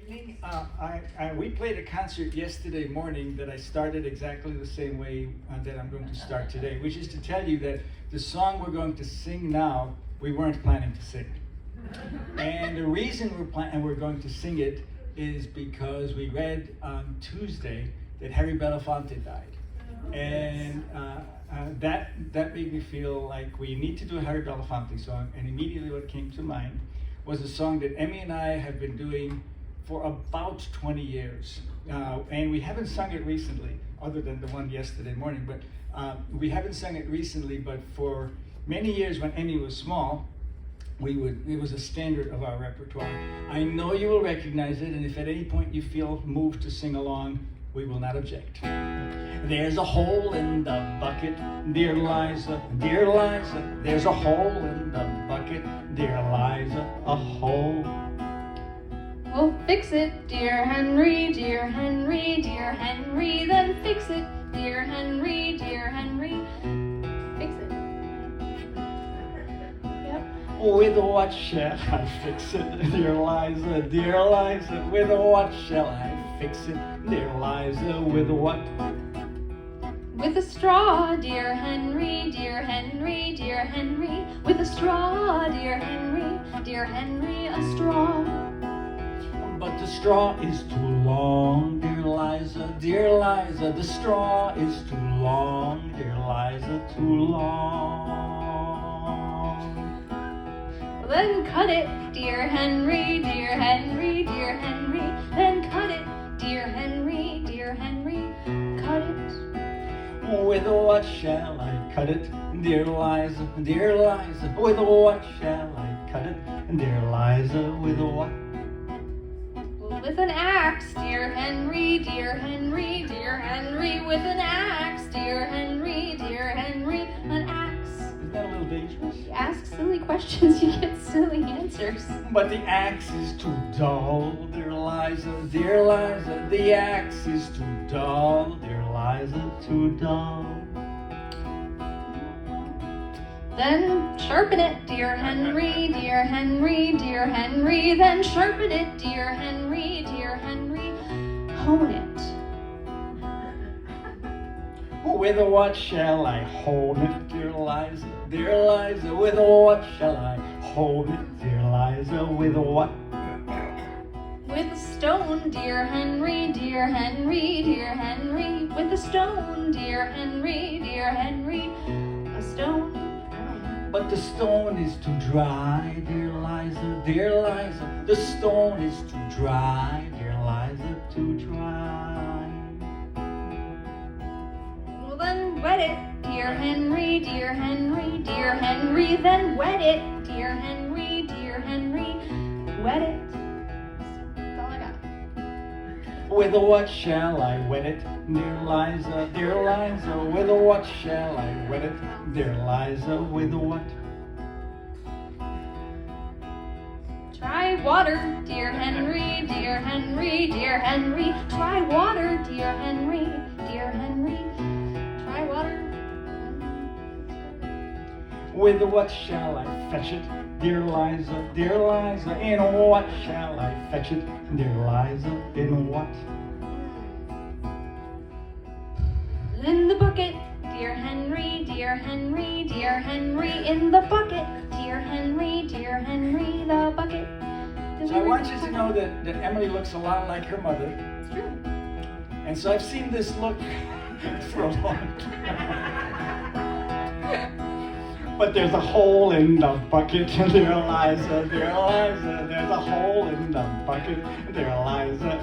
evening. We played a concert yesterday morning that I started exactly the same way that I'm going to start today, which is to tell you that the song we're going to sing now, we weren't planning to sing. And the reason we're going to sing it is because we read on Tuesday that Harry Belafonte died. And that made me feel like we need to do a Harry Belafonte song, and immediately what came to mind was a song that Emmy and I have been doing for about 20 years. And we haven't sung it recently, other than the one yesterday morning, but we haven't sung it recently, but for many years when Emmy was small, it was a standard of our repertoire. I know you will recognize it, and if at any point you feel moved to sing along, we will not object. There's a hole in the bucket, dear Liza, dear Liza. There's a hole in the bucket, dear Liza, a hole. Well, fix it, dear Henry, dear Henry, dear Henry. Then fix it, dear Henry, dear Henry. Fix it. Yep. With what shall I fix it, dear Liza, dear Liza? With what shall I fix it, dear Liza? With what? With a straw, dear Henry, dear Henry, dear Henry. With a straw, dear Henry, a straw. But the straw is too long, dear Liza, dear Liza. The straw is too long, dear Liza, too long. Well, then cut it, dear Henry, dear Henry, dear Henry. Then cut it, dear Henry, dear Henry. Cut it. With what shall I cut it, dear Liza, dear Liza? With what shall I cut it, dear Liza? With what? With an axe, dear Henry, dear Henry, dear Henry. With an axe, dear Henry, dear Henry. An axe. Isn't that a little dangerous? You ask silly questions, you get silly answers. But the axe is too dull, dear Liza, dear Liza. The axe is too dull, dear Liza, too dull. Then sharpen it, dear Henry, dear Henry, dear Henry. Then sharpen it, dear Henry, dear Henry. Hone it. With what shall I hone it, dear Liza, dear Liza? With what shall I hone it, dear Liza? With what? With a stone, dear Henry, dear Henry, dear Henry. With a stone, dear Henry, dear Henry. A stone. But the stone is too dry, dear Liza, dear Liza. The stone is too dry, dear Liza, too dry. Well, then wet it, dear Henry, dear Henry, dear Henry. Then wet it, dear Henry, dear Henry. Wet it. That's all I got. With what shall I wet it, dear Liza, dear Liza? With what shall I wet it, dear Liza? With what? Try water, dear Henry, dear Henry, dear Henry. Try water, dear Henry, dear Henry. Try water. With what shall I fetch it, dear Liza, dear Liza? In what shall I fetch it, dear Liza? In what? In the bucket, dear Henry, dear Henry, dear Henry. In the bucket, dear Henry, dear Henry. The bucket. So I want you to know that Emily looks a lot like her mother. It's true. And so I've seen this look for a long time. But there's a hole in the bucket, dear Liza, dear Liza. There's a hole in the bucket, dear Liza.